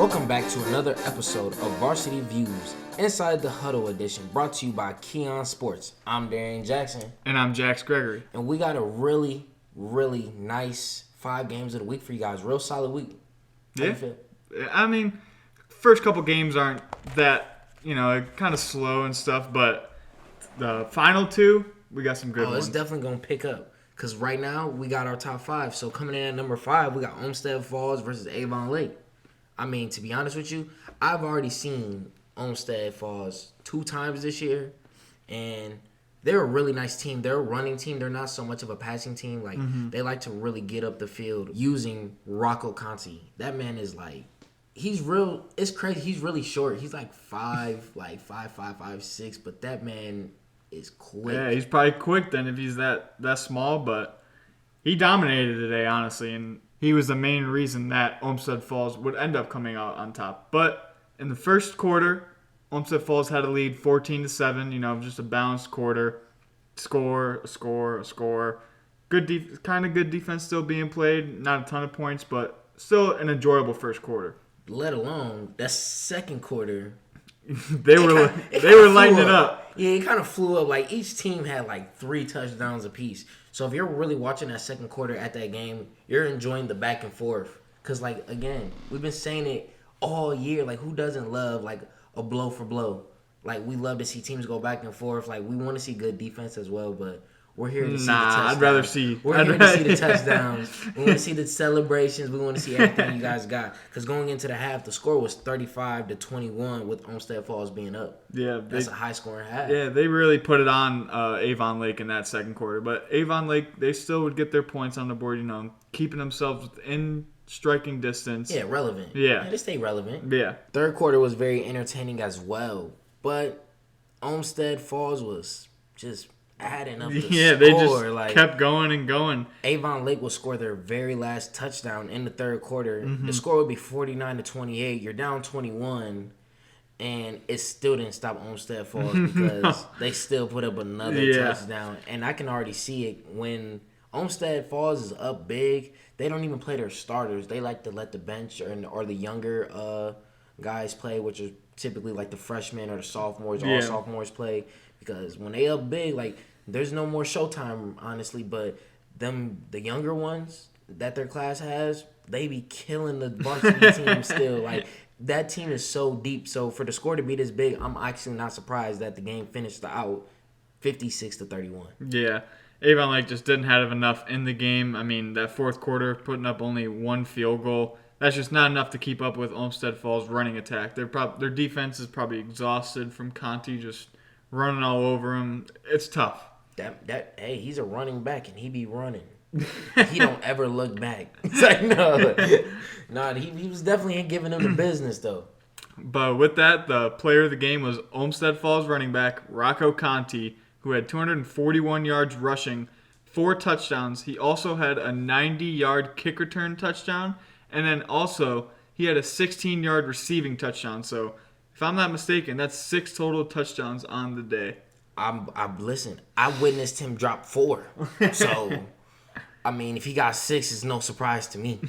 Welcome back to another episode of Varsity Views, Inside the Huddle edition, brought to you by Keon Sports. I'm Darien Jackson. And I'm Jax Gregory. And we got a really nice 5 games of the week for you guys. Real solid week. How you feel? I mean, first couple games aren't that, kind of slow and stuff, but the final 2, we got some good ones. It's definitely going to pick up. Because right now, we got our top 5. So coming in at number 5, we got Olmsted Falls versus Avon Lake. I mean, to be honest with you, I've already seen Olmsted Falls 2 times this year. And they're a really nice team. They're a running team. They're not so much of a passing team. They like to really get up the field using Rocco Conti. That man is he's real. It's crazy. He's really short. He's like 5'6", but that man is quick. Yeah, he's probably quick then if he's that small, but he dominated today, honestly, and he was the main reason that Olmsted Falls would end up coming out on top. But in the first quarter, Olmsted Falls had a lead 14-7, just a balanced quarter. Score. Good defense still being played. Not a ton of points, but still an enjoyable first quarter. Let alone that second quarter. they were lighting it up. Yeah, it kind of flew up. Each team had 3 touchdowns apiece. So if you're really watching that second quarter at that game, you're enjoying the back and forth. Because, again, we've been saying it all year. Who doesn't love, a blow for blow? We love to see teams go back and forth. We want to see good defense as well, but we're here to see the touchdowns. I'd rather see... We're here to see the touchdowns. We want to see the celebrations. We want to see everything you guys got. Because going into the half, the score was 35-21 with Olmsted Falls being up. Yeah. That's a high-scoring half. Yeah, they really put it on Avon Lake in that second quarter. But Avon Lake, they still would get their points on the board, keeping themselves within striking distance. Yeah, relevant. Yeah. They stay relevant. Yeah. Third quarter was very entertaining as well. But Olmsted Falls was just adding up the score. They just kept going and going. Avon Lake will score their very last touchdown in the third quarter. Mm-hmm. The score would be 49-28. You're down 21, and it still didn't stop Olmsted Falls because they still put up another touchdown. And I can already see it when Olmsted Falls is up big. They don't even play their starters. They like to let the bench or the younger guys play, which is typically the freshmen or the sophomores. All sophomores play because when they up big, there's no more showtime, honestly. But the younger ones that their class has, they be killing the varsity team still. That team is so deep. So for the score to be this big, I'm actually not surprised that the game finished out 56-31. Yeah. Avon Lake just didn't have enough in the game. I mean, that fourth quarter, putting up only 1 field goal, that's just not enough to keep up with Olmsted Falls' running attack. Their defense is probably exhausted from Conti just running all over them. It's tough. Hey, he's a running back and he be running. He don't ever look back. It's he was definitely giving them the business though. But with that, the player of the game was Olmsted Falls running back Rocco Conti, who had 241 yards rushing, 4 touchdowns. He also had a 90-yard kick return touchdown, and then also he had a 16-yard receiving touchdown. So, if I'm not mistaken, that's 6 total touchdowns on the day. Listen, I witnessed him drop 4. So, I mean, if he got 6, it's no surprise to me.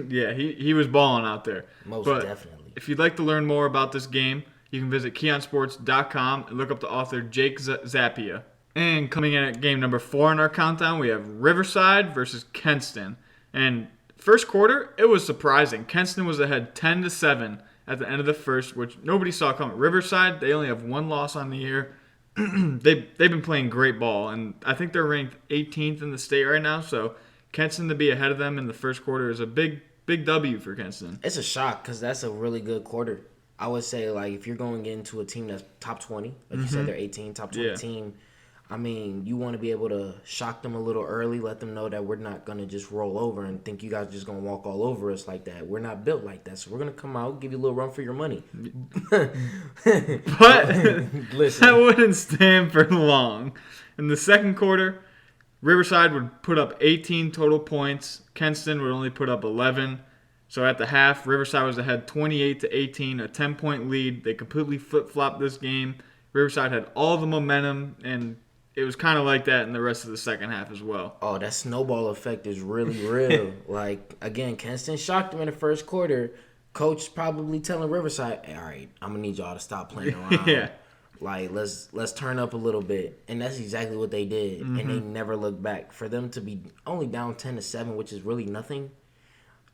Yeah, he was balling out there. Most definitely. If you'd like to learn more about this game, you can visit keonsports.com and look up the author Jake Zappia. And coming in at game number 4 in our countdown, we have Riverside versus Kenston. And first quarter, it was surprising. Kenston was ahead 10-7 at the end of the first, which nobody saw coming. Riverside, they only have 1 loss on the year. They've been playing great ball, and I think they're ranked 18th in the state right now. So Kenston to be ahead of them in the first quarter is a big W for Kenston. It's a shock because that's a really good quarter. I would say, if you're going into a team that's top 20, you said they're 18, top 20 team, I mean, you want to be able to shock them a little early, let them know that we're not going to just roll over and think you guys are just going to walk all over us like that. We're not built like that, so we're going to come out, give you a little run for your money. But listen, that wouldn't stand for long. In the second quarter, Riverside would put up 18 total points. Kenston would only put up 11. So at the half, Riverside was ahead 28-18, a 10-point lead. They completely flip-flopped this game. Riverside had all the momentum, and it was kind of like that in the rest of the second half as well. Oh, that snowball effect is really real. Again, Kenston shocked them in the first quarter. Coach probably telling Riverside, hey, all right, I'm gonna need y'all to stop playing around. Yeah. Like let's turn up a little bit, and that's exactly what they did, and they never looked back. For them to be only down 10-7, which is really nothing,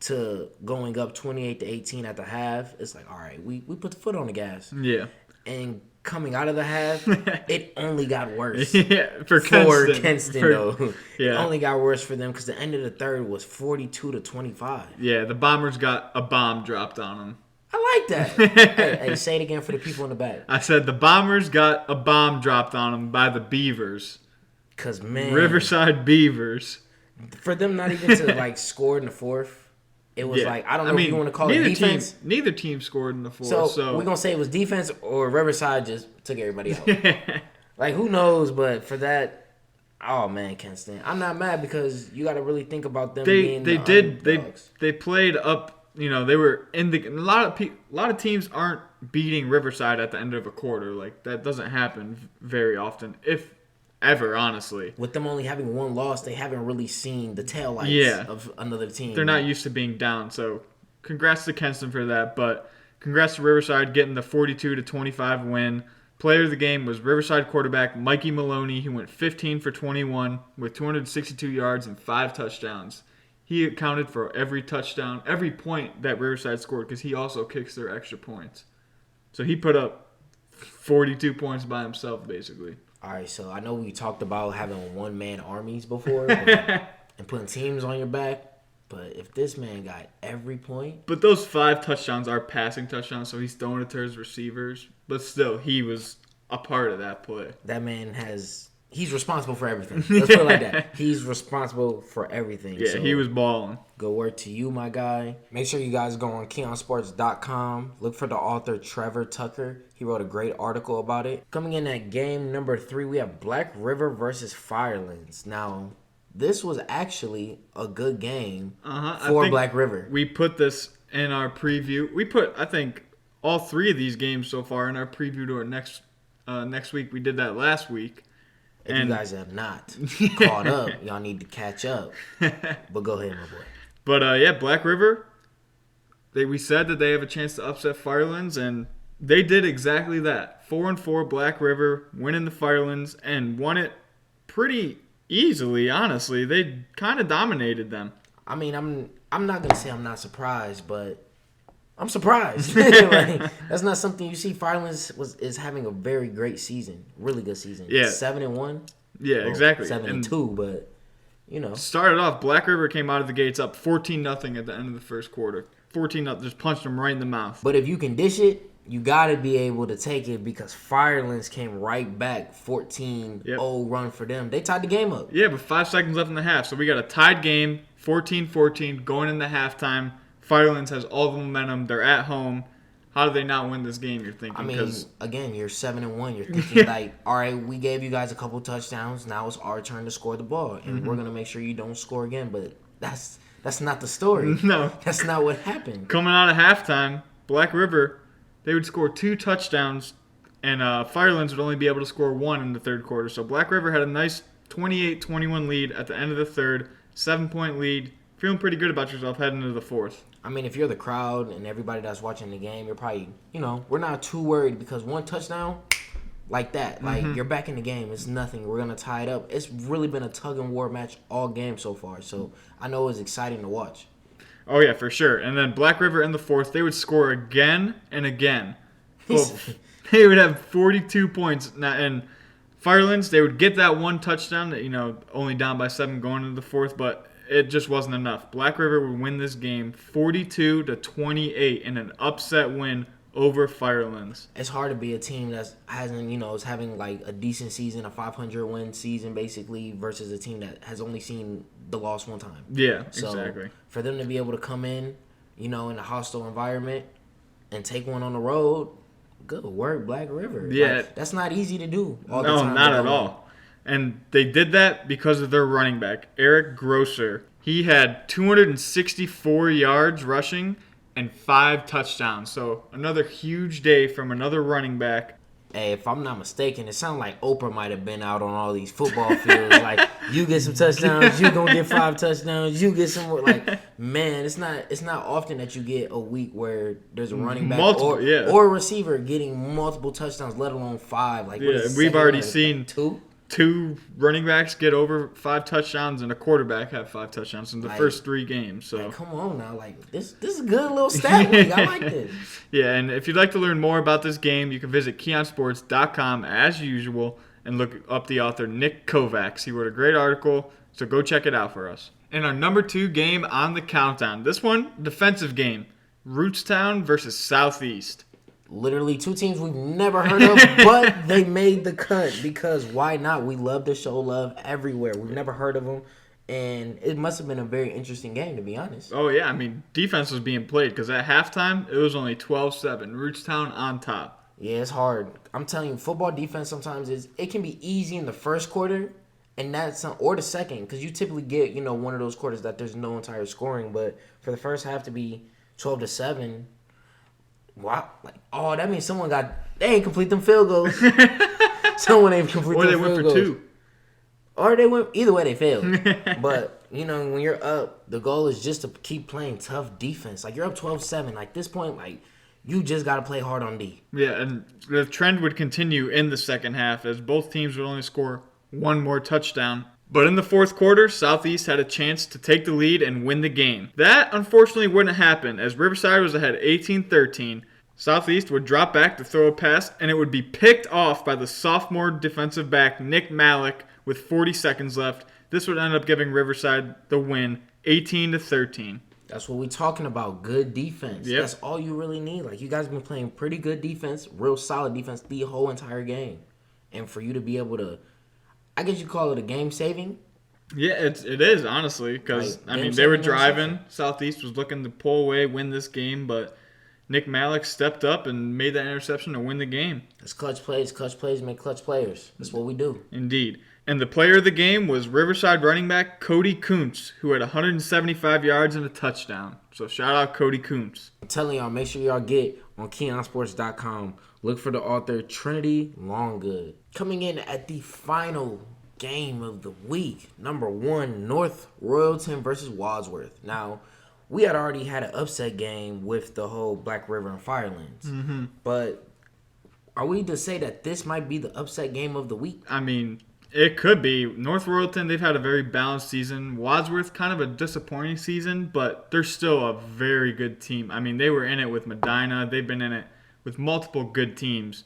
to going up 28-18 at the half, it's like, all right, we put the foot on the gas. Yeah. And coming out of the half, it only got worse. Yeah, for Kenston though. Yeah. It only got worse for them because the end of the third was 42-25. Yeah, the Bombers got a bomb dropped on them. I like that. hey, say it again for the people in the back. I said the Bombers got a bomb dropped on them by the Beavers. Because, man. Riverside Beavers. For them not even to, like, score in the fourth, it was like, I don't know if you want to call it defense. Neither team scored in the fourth. So we're going to say it was defense or Riverside just took everybody out. Like, who knows? But for that, oh, man, Kenston. I'm not mad because you got to really think about them being They played up. You know, they were in the. A lot of teams aren't beating Riverside at the end of a quarter. Like, that doesn't happen very often, if ever, honestly. With them only having one loss, they haven't really seen the taillights of another team. They're not used to being down. So, congrats to Kenston for that. But congrats to Riverside getting the 42-25 win. Player of the game was Riverside quarterback Mikey Maloney. He went 15 for 21 with 262 yards and 5 touchdowns. He accounted for every touchdown, every point that Riverside scored because he also kicks their extra points. So he put up 42 points by himself, basically. All right, so I know we talked about having one-man armies before and putting teams on your back, but if this man got every point... But those 5 touchdowns are passing touchdowns, so he's throwing it to his receivers. But still, he was a part of that play. That man has... He's responsible for everything. Let's put it like that. He's responsible for everything. Yeah, so he was balling. Good work to you, my guy. Make sure you guys go on KeonSports.com. Look for the author Trevor Tucker. He wrote a great article about it. Coming in at game number 3, we have Black River versus Firelands. Now, this was actually a good game for Black River. We put this in our preview. We put, I think, all 3 of these games so far in our preview to our next week. We did that last week. If you guys have not caught up, y'all need to catch up. But go ahead, my boy. But, Black River, we said that they have a chance to upset Firelands, and they did exactly that. 4-4 Black River, winning the Firelands, and won it pretty easily, honestly. They kind of dominated them. I mean, I'm not going to say I'm not surprised, but I'm surprised. Like, that's not something you see. Firelands is having a very great season, really good season. Yeah, 7-1. Yeah, exactly. 7-2, but you know. Started off, Black River came out of the gates up 14-0 at the end of the first quarter. 14-0, just punched them right in the mouth. But if you can dish it, you got to be able to take it because Firelands came right back, 14-0 run for them. They tied the game up. Yeah, but 5 seconds left in the half, so we got a tied game, 14-14, going into halftime. Firelands has all the momentum. They're at home. How do they not win this game, you're thinking? I mean, again, you're 7-1. You're thinking, like, all right, we gave you guys a couple touchdowns. Now it's our turn to score the ball. And we're going to make sure you don't score again. But that's not the story. No. That's not what happened. Coming out of halftime, Black River, they would score 2 touchdowns, and Firelands would only be able to score 1 in the third quarter. So Black River had a nice 28-21 lead at the end of the third, 7-point lead. Feeling pretty good about yourself heading into the fourth. I mean, if you're the crowd and everybody that's watching the game, you're probably, we're not too worried because one touchdown like that, like you're back in the game. It's nothing. We're going to tie it up. It's really been a tug and war match all game so far. So I know it's exciting to watch. Oh, yeah, for sure. And then Black River in the fourth, they would score again and again. Well, they would have 42 points. And Firelands, they would get that one touchdown that, only down by 7 going into the fourth, but it just wasn't enough. Black River would win this game 42-28 in an upset win over Firelands. It's hard to be a team that hasn't, is having like a decent season, a 500-win season basically, versus a team that has only seen the loss one time. Yeah, so exactly. For them to be able to come in, in a hostile environment and take one on the road, good work, Black River. Yeah. That's not easy to do all the time. No, not at all. And they did that because of their running back, Eric Grosser. He had 264 yards rushing and 5 touchdowns. So another huge day from another running back. Hey, if I'm not mistaken, it sounds like Oprah might have been out on all these football fields. Like, you get some touchdowns, you gonna get 5 touchdowns, you get some more. Like, man, it's not often that you get a week where there's a running back or a receiver getting multiple touchdowns, let alone 5. Like, we've already seen 2. 2 running backs get over 5 touchdowns and a quarterback have 5 touchdowns in the first 3 games. So come on now, like this is a good little stat league. I like this. Yeah, and if you'd like to learn more about this game, you can visit KeonSports.com as usual and look up the author Nick Kovacs. He wrote a great article, so go check it out for us. And our number 2 game on the countdown. This one, defensive game, Rootstown versus Southeast. Literally 2 teams we've never heard of, but they made the cut because why not? We love to show love everywhere. We've never heard of them, and it must have been a very interesting game, to be honest. Oh, yeah. I mean, defense was being played because at halftime, it was only 12-7. Rootstown on top. Yeah, it's hard. I'm telling you, football defense sometimes it can be easy in the first quarter, and or the second, because you typically get, one of those quarters that there's no entire scoring, but for the first half to be 12-7. Wow, that means they ain't complete them field goals. Someone ain't complete them field goals. Or they went for 2. Or they went, either way they failed. But, when you're up, the goal is just to keep playing tough defense. Like, you're up 12-7. Like, this point, you just got to play hard on D. Yeah, and the trend would continue in the second half as both teams would only score 1 more touchdown. But in the fourth quarter, Southeast had a chance to take the lead and win the game. That, unfortunately, wouldn't happen, as Riverside was ahead 18-13. Southeast would drop back to throw a pass, and it would be picked off by the sophomore defensive back Nick Malik with 40 seconds left. This would end up giving Riverside the win, 18-13. That's what we're talking about, good defense. Yep. That's all you really need. Like, you guys have been playing pretty good defense, real solid defense the whole entire game. And for you to be able to, I guess you call it a game saving. Yeah, it is, honestly, because, they were driving. Southeast was looking to pull away, win this game, but Nick Malik stepped up and made that interception to win the game. It's clutch plays. Clutch plays make clutch players. That's what we do. Indeed. And the player of the game was Riverside running back Cody Kuntz, who had 175 yards and a touchdown. So shout out Cody Kuntz. I'm telling y'all, make sure y'all get on KeonSports.com. Look for the author Trinity Longgood. Coming in at the final game of the week, number 1, North Royalton versus Wadsworth. Now, we had already had an upset game with the whole Black River and Firelands. Mm-hmm. But are we to say that this might be the upset game of the week? I mean, it could be. North Royalton, they've had a very balanced season. Wadsworth, kind of a disappointing season, but they're still a very good team. I mean, they were in it with Medina. They've been in it with multiple good teams.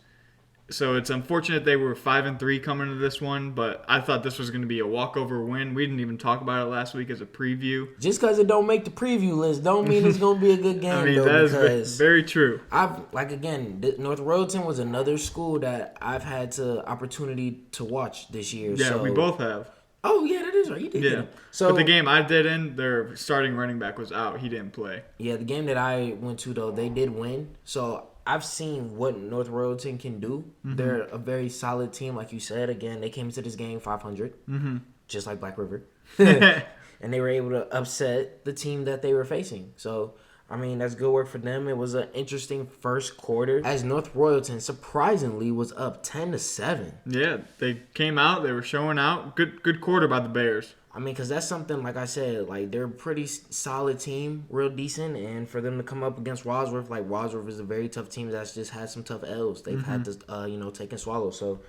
So it's unfortunate they were 5-3 coming into this one, but I thought this was going to be a walkover win. We didn't even talk about it last week as a preview. Just because it don't make the preview list don't mean it's going to be a good game. I mean, that is very true. North Royalton was another school that I've had the opportunity to watch this year. Yeah, we both have. Oh, yeah, that is right. You did. Yeah. So, but the game I did in, their starting running back was out. He didn't play. Yeah, the game that I went to, though, they did win. So I've seen what North Royalton can do. Mm-hmm. They're a very solid team, like you said. Again, they came into this game 500, just like Black River. And they were able to upset the team that they were facing. So, I mean, that's good work for them. It was an interesting first quarter as North Royalton surprisingly was up 10-7. Yeah, they came out. They were showing out. Good quarter by the Bears. I mean, because that's something, like I said, they're a pretty solid team, real decent, and for them to come up against Wadsworth, Wadsworth is a very tough team that's just had some tough L's. They've had to, take and swallow. So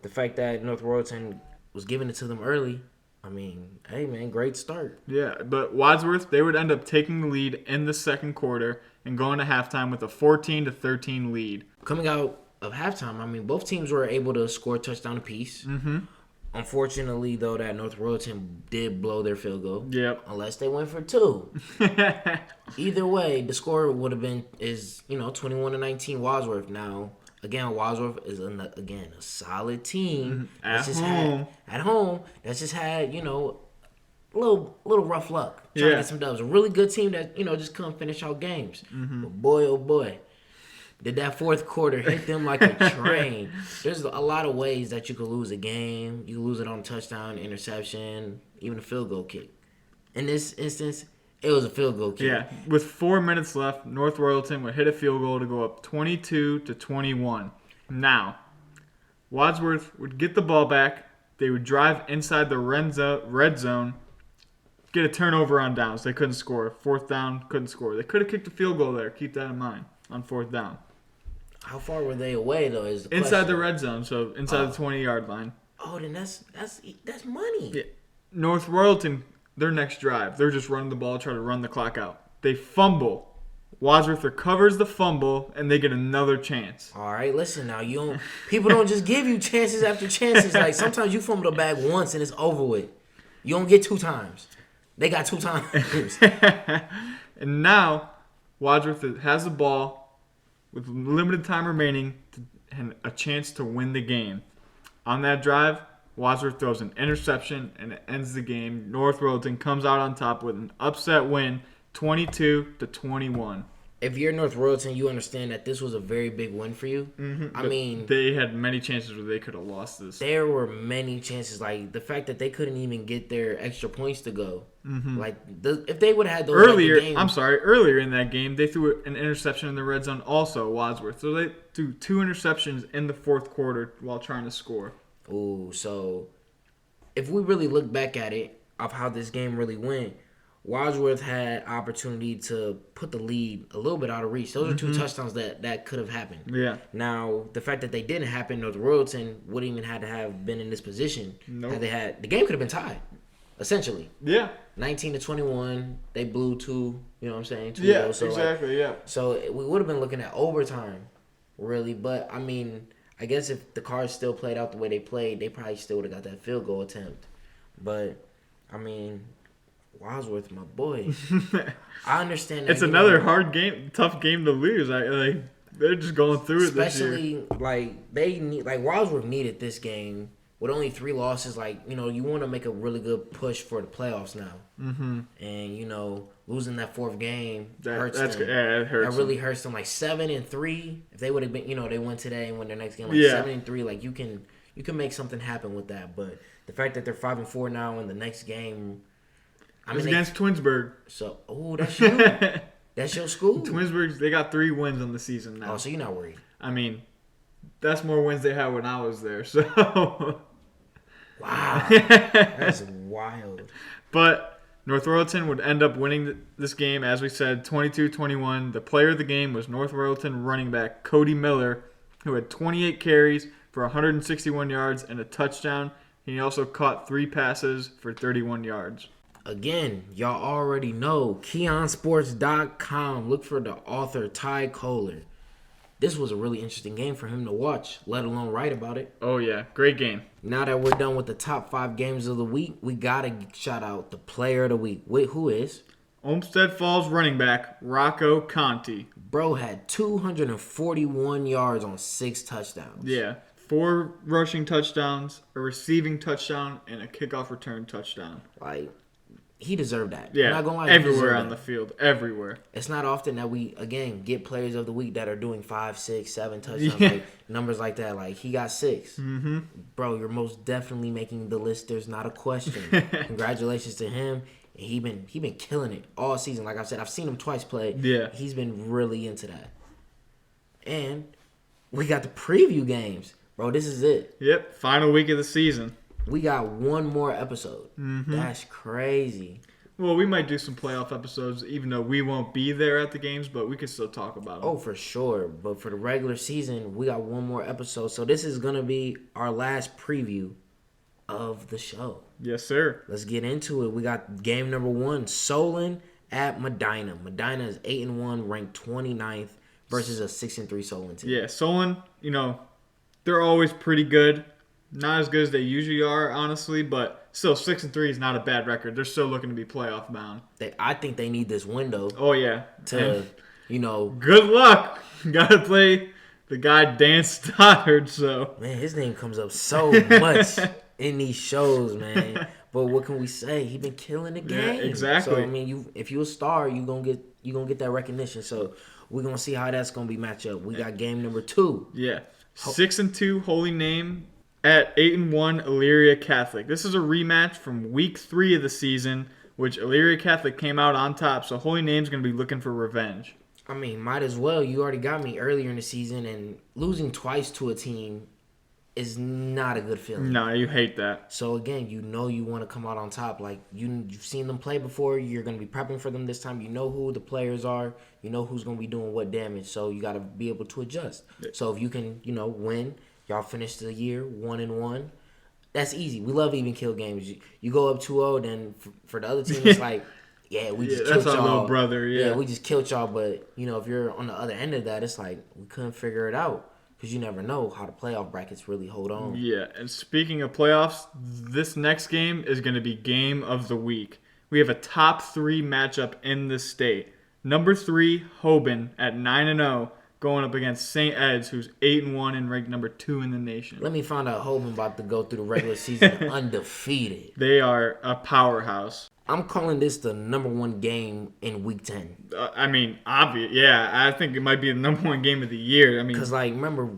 the fact that North Royalton was giving it to them early, I mean, hey, man, great start. Yeah, but Wadsworth, they would end up taking the lead in the second quarter and going to halftime with a 14-13 lead. Coming out of halftime, I mean, both teams were able to score a touchdown apiece. Mm-hmm. Unfortunately, though, that North Royalton did blow their field goal. Yep. Unless they went for 2. Either way, the score would have been 21-19 Wadsworth. Now, again, Wadsworth is a solid team. At home. That's just had, a little rough luck. Trying to get some dubs. A really good team that, just couldn't finish out games. Mm-hmm. But boy, oh boy. Did that fourth quarter hit them like a train. There's a lot of ways that you could lose a game. You lose it on a touchdown, interception, even a field goal kick. In this instance, it was a field goal kick. Yeah, with 4 minutes left, North Royalton would hit a field goal to go up 22-21. Now, Wadsworth would get the ball back. They would drive inside the red zone, get a turnover on downs. They couldn't score. Fourth down, couldn't score. They could have kicked a field goal there. Keep that in mind on fourth down. How far were they away though? Is the Inside question. the red zone, so inside the 20-yard line. Oh, then that's money. Yeah. North Royalton, their next drive, they're just running the ball, trying to run the clock out. They fumble. Wadsworth recovers the fumble, and they get another chance. All right, listen now. People don't just give you chances after chances. Like sometimes you fumble the bag once and it's over with. You don't get 2 times. They got 2 times. And now Wadsworth has the ball with limited time remaining and a chance to win the game. On that drive, Wadsworth throws an interception and it ends the game. North Royalton comes out on top with an upset win, 22-21. If you're North Royalton, you understand that this was a very big win for you. Mm-hmm. I mean, they had many chances where they could have lost this. There were many chances. Like the fact that they couldn't even get their extra points to go. Mm-hmm. Like if they would have had those earlier in that game, they threw an interception in the red zone. Also, Wadsworth. So they threw 2 interceptions in the fourth quarter while trying to score. Ooh, so if we really look back at it of how this game really went, Wadsworth had opportunity to put the lead a little bit out of reach. Those are 2 touchdowns that could have happened. Yeah. Now, the fact that they didn't happen, North Royalton wouldn't even have to have been in this position. Nope. Had they had the game could have been tied, essentially. Yeah. 19-21, they blew 2. You know what I'm saying? 2 Yeah, goals. So exactly. Yeah. So we would have been looking at overtime, really. But I mean, I guess if the Cards still played out the way they played, they probably still would have got that field goal attempt. But I mean, Wadsworth, my boy. I understand that. It's another hard game, tough game to lose. They're just going through it this year. Especially, Wadsworth needed this game with only 3 losses. You want to make a really good push for the playoffs now. Mm-hmm. And, losing that 4th game hurts them. Yeah, it hurts. That really hurts them. 7-3, if they would have been, they won today and won their next game, 7-3, you can make something happen with that. But the fact that they're 5-4 now in the next game, it's against Twinsburg. So, that's you. That's your school. Twinsburg, they got 3 wins on the season now. Oh, so you're not worried. I mean, that's more wins they had when I was there. So, wow, that's wild. But North Royalton would end up winning this game, as we said, 22-21. The player of the game was North Royalton running back Cody Miller, who had 28 carries for 161 yards and a touchdown. He also caught 3 passes for 31 yards. Again, y'all already know, KeonSports.com. Look for the author, Ty Kohler. This was a really interesting game for him to watch, let alone write about it. Oh, yeah. Great game. Now that we're done with the top 5 games of the week, we got to shout out the player of the week. Wait, who is? Olmsted Falls running back Rocco Conti. Bro had 241 yards on 6 touchdowns. Yeah. 4 rushing touchdowns, a receiving touchdown, and a kickoff return touchdown. He deserved that. Yeah, I'm not gonna lie, everywhere on the field. Everywhere. It's not often that we, again, get players of the week that are doing 5, 6, 7 touchdowns. Numbers like that. He got 6. Mm-hmm. Bro, you're most definitely making the list. There's not a question. Congratulations to him. He been killing it all season. Like I said, I've seen him twice play. Yeah. He's been really into that. And we got the preview games. Bro, this is it. Yep, final week of the season. We got 1 more episode. Mm-hmm. That's crazy. Well, we might do some playoff episodes, even though we won't be there at the games, but we can still talk about them. Oh, for sure. But for the regular season, we got 1 more episode. So this is going to be our last preview of the show. Yes, sir. Let's get into it. We got game number 1, Solon at Medina. Medina is 8-1, ranked 29th versus a 6-3 Solon team. Yeah, Solon, they're always pretty good. Not as good as they usually are, honestly, but still 6-3 is not a bad record. They're still looking to be playoff bound. I think they need this window. Oh yeah. Good luck. Got to play the guy Dan Stoddard. So man, his name comes up so much in these shows, man. But what can we say? He been killing the game. Yeah, exactly. So I mean, if you're a star, you gonna get that recognition. So we're gonna see how that's gonna be matched up. We got game number 2. Yeah, 6-2 Holy Name at 8-1 Elyria Catholic. This is a rematch from week 3 of the season, which Elyria Catholic came out on top. So Holy Name's gonna be looking for revenge. I mean, might as well. You already got me earlier in the season, and losing twice to a team is not a good feeling. No, you hate that. So again, you want to come out on top. Like you've seen them play before. You're going to be prepping for them this time. You know who the players are. You know who's going to be doing what damage. So you got to be able to adjust. So if you can, win, y'all finish the year 1-1. That's easy. We love even kill games. You go up 2-0, then for the other team, it's like, yeah, we just killed y'all. That's our little brother, yeah. We just killed y'all. But, if you're on the other end of that, it's like we couldn't figure it out. Because you never know how the playoff brackets really hold on. Yeah, and speaking of playoffs, this next game is going to be game of the week. We have a top 3 matchup in the state. Number 3, Hoban at 9-0, going up against St. Ed's, who's 8-1 and ranked number 2 in the nation. Let me find out Hoban about to go through the regular season undefeated. They are a powerhouse. I'm calling this the number 1 game in Week 10. Obvious. Yeah, I think it might be the number 1 game of the year. Because, remember,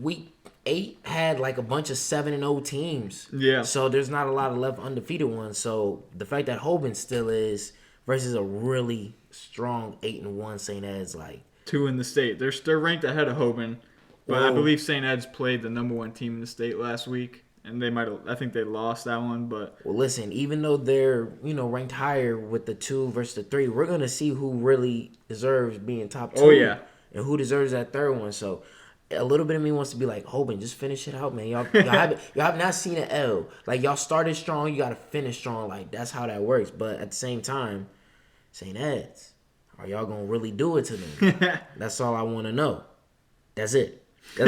Week 8 had, a bunch of 7-0 teams. Yeah. So there's not a lot of left undefeated ones. So the fact that Hoban still is versus a really strong 8-1 St. Ed's, 2 in the state. They're ranked ahead of Hoban. But I believe St. Ed's played the number 1 team in the state last week. And I think they lost that one, but... Well, listen, even though they're, ranked higher with the 2 versus the 3, we're going to see who really deserves being top 2. Oh, yeah. And who deserves that 3rd one. So, a little bit of me wants to be like, Hoban, just finish it out, man. Y'all have not seen an L. Y'all started strong, you got to finish strong. That's how that works. But at the same time, St. Ed's, are y'all going to really do it to them? That's all I want to know. That's it.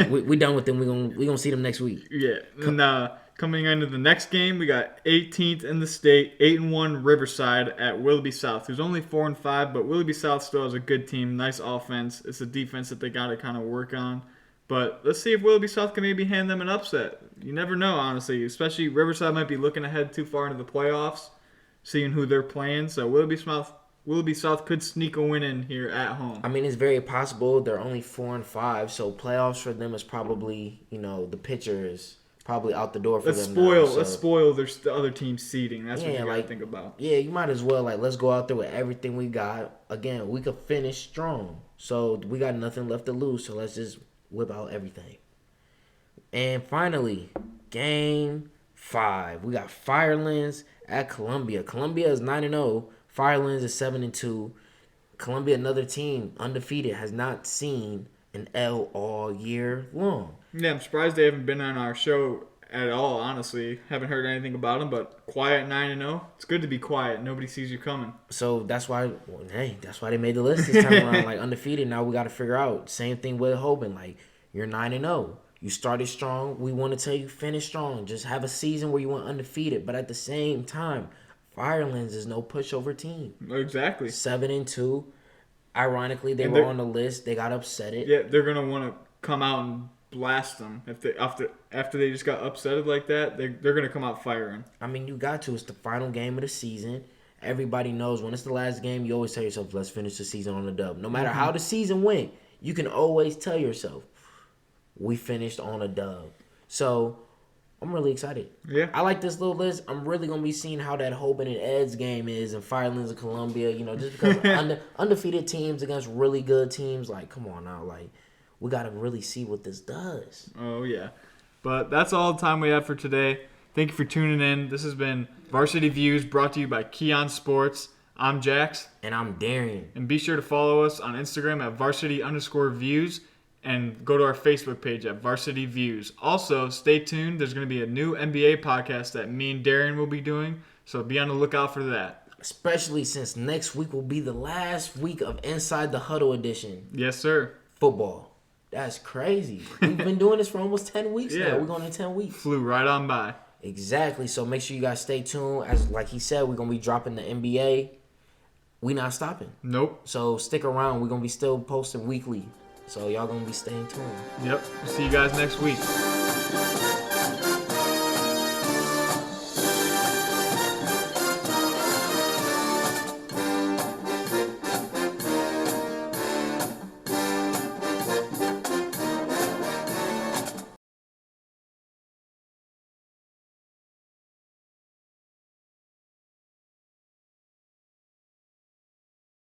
We done with them. We gonna see them next week. Yeah. And coming into the next game, we got 18th in the state, 8-1 Riverside at Willoughby South, who's only 4-5, but Willoughby South still has a good team, nice offense. It's a defense that they got to kind of work on. But let's see if Willoughby South can maybe hand them an upset. You never know, honestly. Especially Riverside might be looking ahead too far into the playoffs, seeing who they're playing. So Willoughby South could sneak a win in here at home. It's very possible. They're only 4-5, so playoffs for them is probably, the pitcher is probably out the door for them. Let's spoil the other team's seeding. That's what you got to think about. Yeah, you might as well, let's go out there with everything we got. Again, we could finish strong. So we got nothing left to lose, so let's just whip out everything. And finally, Game 5. We got Firelands at Columbia. Columbia is 9-0. Firelands is 7-2. Columbia, another team, undefeated, has not seen an L all year long. Yeah, I'm surprised they haven't been on our show at all, honestly. Haven't heard anything about them, but quiet 9-0. It's good to be quiet. Nobody sees you coming. So that's why they made the list this time around, undefeated. Now we got to figure out. Same thing with Hoban. You're 9-0. You started strong. We want to tell you finish strong. Just have a season where you went undefeated. But at the same time, Firelands is no pushover team. Exactly. 7-2. Ironically, they were on the list. They got upset. Yeah, they're gonna want to come out and blast them if they after they just got upsetted like that. They're gonna come out firing. You got to. It's the final game of the season. Everybody knows when it's the last game. You always tell yourself, "Let's finish the season on a dub." No matter how the season went, you can always tell yourself, "We finished on a dub." So I'm really excited. Yeah. I like this little list. I'm really going to be seeing how that Hoban and Ed's game is and Firelands and Columbia, just because undefeated teams against really good teams, come on now, we got to really see what this does. Oh, yeah. But that's all the time we have for today. Thank you for tuning in. This has been Varsity Views brought to you by Keon Sports. I'm Jax. And I'm Darien. And be sure to follow us on Instagram at varsity_views. And go to our Facebook page at Varsity Views. Also, stay tuned. There's going to be a new NBA podcast that me and Darien will be doing. So be on the lookout for that. Especially since next week will be the last week of Inside the Huddle edition. Yes, sir. Football. That's crazy. We've been doing this for almost 10 weeks now. We're going to 10 weeks. Flew right on by. Exactly. So make sure you guys stay tuned. Like he said, we're going to be dropping the NBA. We not stopping. Nope. So stick around. We're going to be still posting weekly. So y'all gonna be staying tuned. Yep. See you guys next week.